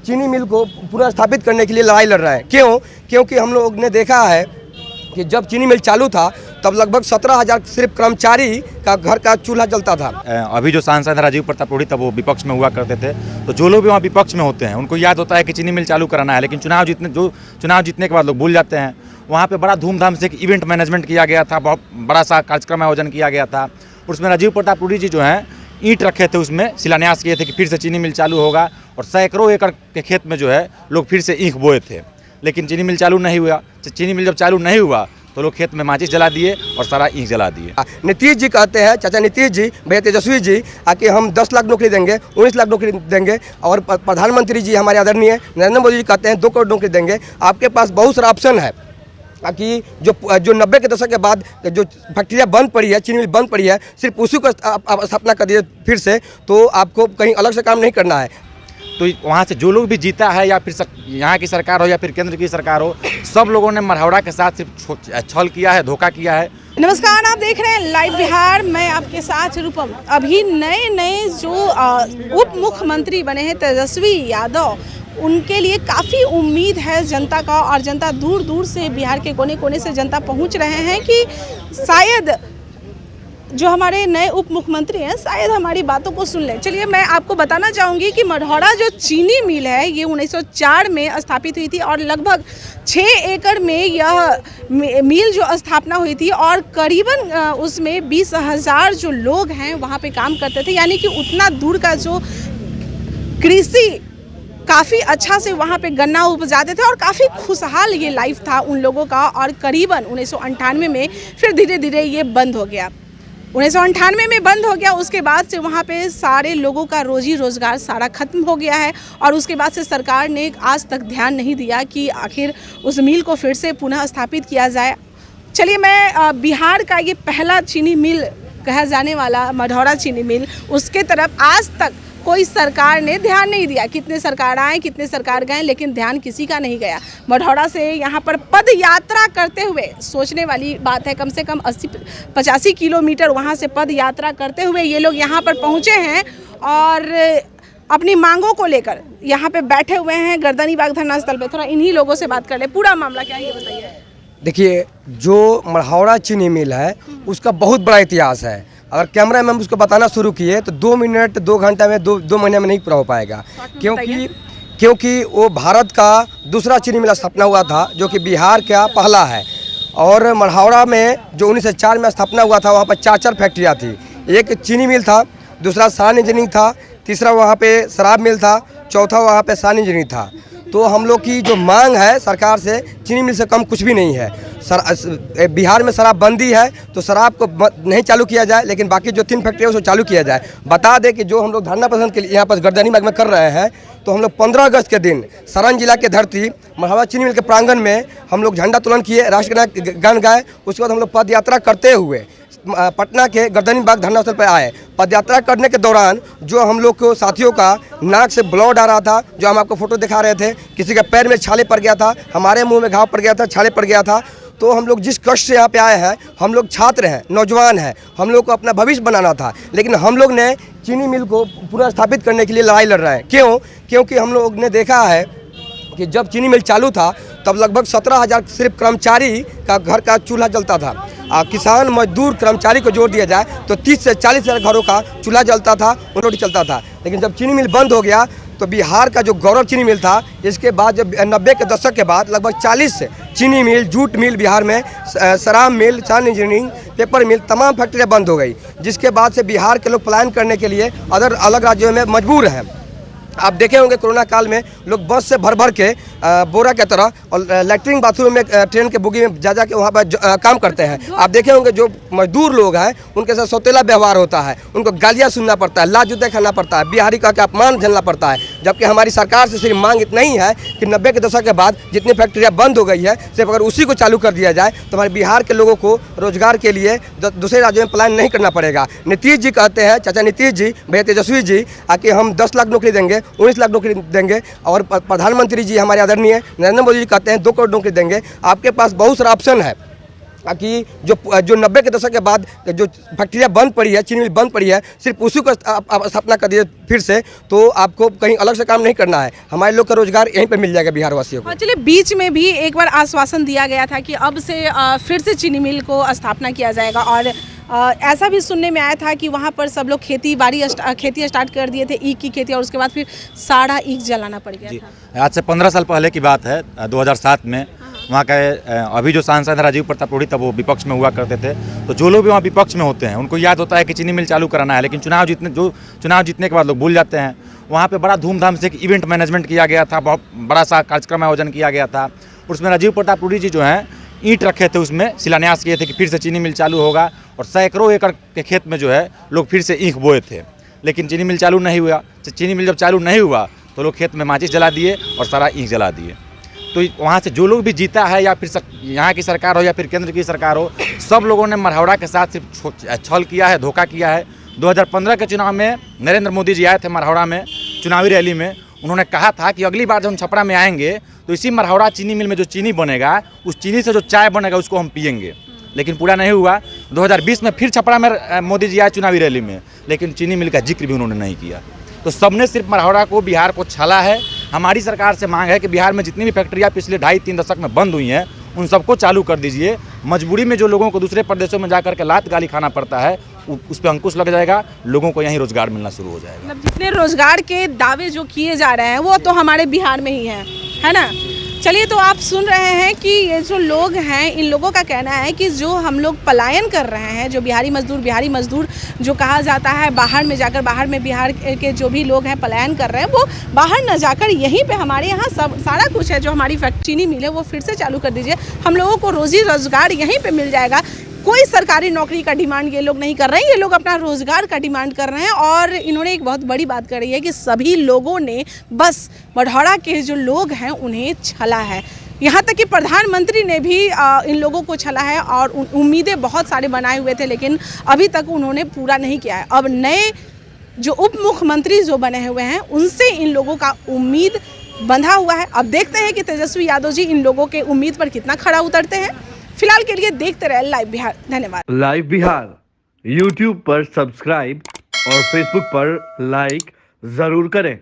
चीनी मिल को पुनर्स्थापित करने के लिए लड़ाई लड़ रहे हैं। क्यों? क्योंकि हम लोग ने देखा है कि जब चीनी मिल चालू था तब लगभग 17,000 सिर्फ कर्मचारी का घर का चूल्हा जलता था। अभी जो सांसद राजीव प्रताप रूढ़ी तब वो विपक्ष में हुआ करते थे, तो जो लोग भी वहाँ विपक्ष में होते हैं उनको याद होता है कि चीनी मिल चालू कराना है, लेकिन चुनाव जीतने के बाद लोग भूल जाते हैं। वहाँ पे बड़ा धूमधाम से एक इवेंट मैनेजमेंट किया गया था, बहुत बड़ा सा कार्यक्रम आयोजन किया गया था। उसमें राजीव प्रताप रूढ़ी जी जो हैं ईंट रखे थे, उसमें शिलान्यास किए थे कि फिर से चीनी मिल चालू होगा, और सैकड़ों एकड़ के खेत में जो है लोग फिर से ईंख बोए थे, लेकिन चीनी मिल चालू नहीं हुआ। चीनी मिल जब चालू नहीं हुआ तो लोग खेत में माचिस जला दिए और सारा ईंख जला दिए। नीतीश जी कहते हैं, चाचा नीतीश जी, भैया तेजस्वी जी, कि हम 10 लाख नौकरी देंगे, 19 लाख नौकरी देंगे, और प्रधानमंत्री जी हमारे आदरणीय नरेंद्र मोदी जी कहते हैं 2 करोड़ नौकरी देंगे। आपके पास बहुत सारा ऑप्शन है कि जो 90 के दशक के बाद जो फैक्ट्रियाँ बंद पड़ी है, चीनी मिल बंद पड़ी है, सिर्फ उसी को आप स्थापना कर दिए फिर से, तो आपको कहीं अलग से काम नहीं करना है। तो वहाँ से जो लोग भी जीता है, या फिर यहाँ की सरकार हो या फिर केंद्र की सरकार हो, सब लोगों ने मढ़ौरा के साथ सिर्फ छल किया है, धोखा किया है। नमस्कार, आप देख रहे हैं लाइव बिहार, मैं आपके साथ रूपम। अभी नए जो उप मुख्यमंत्री बने हैं तेजस्वी यादव, उनके लिए काफ़ी उम्मीद है जनता का, और जनता दूर दूर से, बिहार के कोने कोने से जनता पहुंच रहे हैं कि शायद जो हमारे नए उप मुख्यमंत्री हैं शायद हमारी बातों को सुन लें। चलिए मैं आपको बताना चाहूँगी कि मढ़ौरा जो चीनी मिल है ये 1904 में स्थापित हुई थी, और लगभग 6 एकड़ में यह मिल जो स्थापना हुई थी, और करीबन उसमें 20,000 जो लोग हैं वहाँ पे काम करते थे। यानी कि उतना दूर का जो कृषि काफ़ी अच्छा से वहाँ पे गन्ना उपजाते थे, और काफ़ी खुशहाल ये लाइफ था उन लोगों का। और करीबन 1998 में फिर धीरे धीरे ये बंद हो गया। 1998 में बंद हो गया, उसके बाद से वहाँ पे सारे लोगों का रोजी रोज़गार सारा ख़त्म हो गया है, और उसके बाद से सरकार ने आज तक ध्यान नहीं दिया कि आखिर उस मिल को फिर से पुनः स्थापित किया जाए। चलिए मैं बिहार का ये पहला चीनी मिल कहा जाने वाला मढ़ौरा चीनी मिल, उसके तरफ आज तक कोई सरकार ने ध्यान नहीं दिया। कितने सरकार आए, कितने सरकार गए, लेकिन ध्यान किसी का नहीं गया। मढ़ौरा से यहाँ पर पद यात्रा करते हुए, सोचने वाली बात है, कम से कम 80-85 किलोमीटर वहाँ से पद यात्रा करते हुए ये लोग यहाँ पर पहुँचे हैं, और अपनी मांगों को लेकर यहाँ पे बैठे हुए हैं गर्दनी बाग धरना स्थल पे। थोड़ा इन्हीं लोगों से बात कर ले, पूरा मामला क्या है ये बताइए। देखिए, जो मढ़ौरा चीनी मिल है उसका बहुत बड़ा इतिहास है। अगर कैमरा में हम उसको बताना शुरू किए तो 2 मिनट 2 घंटा में 2 महीने में नहीं पूरा हो पाएगा, क्योंकि वो भारत का दूसरा चीनी मिल स्थापना हुआ था, जो कि बिहार का पहला है। और मढ़ौरा में जो 1904 में स्थापना हुआ था, वहाँ पर 4 फैक्ट्रियाँ थी। एक चीनी मिल था, दूसरा सान इंजीनियरिंग था, तीसरा वहाँ पे शराब मिल था, चौथा वहाँ पे सान इंजीनियरिंग था। तो हम लोग की जो मांग है सरकार से, चीनी मिल से कम कुछ भी नहीं है। बिहार में शराब बंदी है तो शराब को नहीं चालू किया जाए, लेकिन बाकी जो 3 फैक्ट्री है उसको चालू किया जाए। बता दें कि जो हम लोग धरना प्रदर्शन के लिए यहाँ पर गर्दनी बाग में कर रहे हैं, तो हम लोग 15 अगस्त के दिन सारण जिला के धरती मढ़ौरा चीनी मिल के प्रांगण में हम लोग झंडा तोलन किए, राष्ट्र गान गाए। उसके बाद हम लोग पद यात्रा करते हुए पटना के गर्दनी बाग धरना स्थल पर आए। पदयात्रा करने के दौरान जो हम लोग को साथियों का नाक से ब्लड आ रहा था, जो हम आपको फोटो दिखा रहे थे, किसी के पैर में छाले पड़ गया था, हमारे मुंह में घाव पड़ गया था, छाले पड़ गया था। तो हम लोग जिस कष्ट से यहाँ पे आए हैं, हम लोग छात्र हैं, नौजवान हैं, हम लोग को अपना भविष्य बनाना था, लेकिन हम लोग ने चीनी मिल को पुनर्स्थापित करने के लिए लड़ाई लड़ रहे हैं। क्यों? क्योंकि हम लोग ने देखा है कि जब चीनी मिल चालू था तब लगभग 17,000 सिर्फ कर्मचारी का घर का चूल्हा जलता था। किसान मजदूर कर्मचारी को जोड़ दिया जाए तो 30 से 40 हज़ार घरों का चूल्हा जलता था, रोटी चलता था। लेकिन जब चीनी मिल बंद हो गया तो बिहार का जो गौरव चीनी मिल था, इसके बाद जब 90 के दशक के बाद लगभग 40 चीनी मिल, जूट मिल बिहार में, शराब मिल, सान इंजीनियरिंग, पेपर मिल, तमाम फैक्ट्रियाँ बंद हो गई, जिसके बाद से बिहार के लोग पलायन करने के लिए अलग राज्यों में मजबूर हैं। आप देखे होंगे कोरोना काल में लोग बस से भर भर के बोरा के तरह और लैट्रिन बाथरूम में ट्रेन के बोगी में जा के वहाँ पर काम करते हैं। आप देखे होंगे जो मजदूर लोग हैं उनके साथ सौतेला व्यवहार होता है, उनको गालियाँ सुनना पड़ता है, लात जूते खाना पड़ता है, बिहारी का के अपमान झेलना पड़ता है। जबकि हमारी सरकार से सिर्फ मांग इतना ही है कि 90 के दशक के बाद जितनी फैक्ट्रियाँ बंद हो गई है, सिर्फ अगर उसी को चालू कर दिया जाए तो हमारे बिहार के लोगों को रोजगार के लिए दूसरे राज्यों में पलायन नहीं करना पड़ेगा। नीतीश जी कहते हैं, चाचा नीतीश जी, भैया तेजस्वी जी, कि हम 10 लाख नौकरी देंगे, 19 लाख नौकरी देंगे, और प्रधानमंत्री जी हमारे आदरणीय नरेंद्र मोदी जी कहते हैं 2 करोड़ नौकरी देंगे। आपके पास बहुत सारा ऑप्शन है। कि जो 90 के दशक के बाद जो फैक्ट्रियाँ बंद पड़ी है, चीनी मिल बंद पड़ी है, सिर्फ उसी को आप स्थापना कर दिए फिर से, तो आपको कहीं अलग से काम नहीं करना है। हमारे लोग का रोजगार यहीं पे मिल जाएगा बिहार वासियों को। चलिए, बीच में भी एक बार आश्वासन दिया गया था कि अब से फिर से चीनी मिल को स्थापना किया जाएगा, और ऐसा भी सुनने में आया था कि वहाँ पर सब लोग खेती स्टार्ट कर दिए थे, ईख की खेती, और उसके बाद फिर सारा ईख जलाना पड़ गया था। आज से 15 साल पहले की बात है, 2007 में वहाँ का अभी जो सांसद है राजीव प्रताप रूढ़ी, तब वो विपक्ष में हुआ करते थे। तो जो लोग भी वहाँ विपक्ष में होते हैं उनको याद होता है कि चीनी मिल चालू कराना है, लेकिन चुनाव जीतने के बाद लोग भूल जाते हैं। वहाँ पे बड़ा धूमधाम से एक इवेंट मैनेजमेंट किया गया था, बहुत बड़ा सा कार्यक्रम आयोजन किया गया था। उसमें राजीव प्रताप रूढ़ी जी जो हैं ईंट रखे थे, उसमें शिलान्यास किए थे कि फिर से चीनी मिल चालू होगा, और सैकड़ों एकड़ के खेत में जो है लोग फिर से ईख बोए थे। लेकिन चीनी मिल चालू नहीं हुआ। चीनी मिल जब चालू नहीं हुआ तो लोग खेत में माचिस जला दिए और सारा ईख जला दिए। तो वहाँ से जो लोग भी जीता है, या फिर यहाँ की सरकार हो या फिर केंद्र की सरकार हो, सब लोगों ने मरहौड़ा के साथ सिर्फ छल किया है, धोखा किया है। 2015 के चुनाव में नरेंद्र मोदी जी आए थे मरहौड़ा में चुनावी रैली में। उन्होंने कहा था कि अगली बार जब हम छपरा में आएंगे तो इसी मरहौड़ा चीनी मिल में जो चीनी बनेगा, उस चीनी से जो चाय बनेगा उसको हम पियेंगे। लेकिन पूरा नहीं हुआ। 2020 में फिर छपरा में मोदी जी आए चुनावी रैली में, लेकिन चीनी मिल का जिक्र भी उन्होंने नहीं किया। तो सबने सिर्फ मरहौड़ा को, बिहार को छला है। हमारी सरकार से मांग है कि बिहार में जितनी भी फैक्ट्रियाँ पिछले 2.5-3 दशक में बंद हुई हैं, उन सबको चालू कर दीजिए। मजबूरी में जो लोगों को दूसरे प्रदेशों में जाकर के लात गाली खाना पड़ता है, उस पर अंकुश लग जाएगा, लोगों को यहीं रोजगार मिलना शुरू हो जाएगा। मतलब जितने रोजगार के दावे जो किए जा रहे हैं वो तो हमारे बिहार में ही हैं, है ना। चलिए, तो आप सुन रहे हैं कि ये जो लोग हैं, इन लोगों का कहना है कि जो हम लोग पलायन कर रहे हैं, जो बिहारी मजदूर जो कहा जाता है, बाहर में जाकर, बाहर में बिहार के जो भी लोग हैं पलायन कर रहे हैं, वो बाहर न जाकर यहीं पे हमारे यहाँ सब सारा कुछ है। जो हमारी चीनी मिल है वो फिर से चालू कर दीजिए, हम लोगों को रोजी रोजगार यहीं पे मिल जाएगा। कोई सरकारी नौकरी का डिमांड ये लोग नहीं कर रहे हैं, ये लोग अपना रोजगार का डिमांड कर रहे हैं। और इन्होंने एक बहुत बड़ी बात करी है कि सभी लोगों ने बस मरहौड़ा के जो लोग हैं उन्हें छला है। यहाँ तक कि प्रधानमंत्री ने भी इन लोगों को छला है, और उम्मीदें बहुत सारे बनाए हुए थे, लेकिन अभी तक उन्होंने पूरा नहीं किया है। अब नए जो उप मुख्यमंत्री जो बने हुए हैं, उनसे इन लोगों का उम्मीद बंधा हुआ है। अब देखते हैं कि तेजस्वी यादव जी इन लोगों के उम्मीद पर कितना खरा उतरते हैं। फिलहाल के लिए देखते रहे लाइव बिहार। धन्यवाद। लाइव बिहार YouTube पर सब्सक्राइब और Facebook पर लाइक जरूर करें।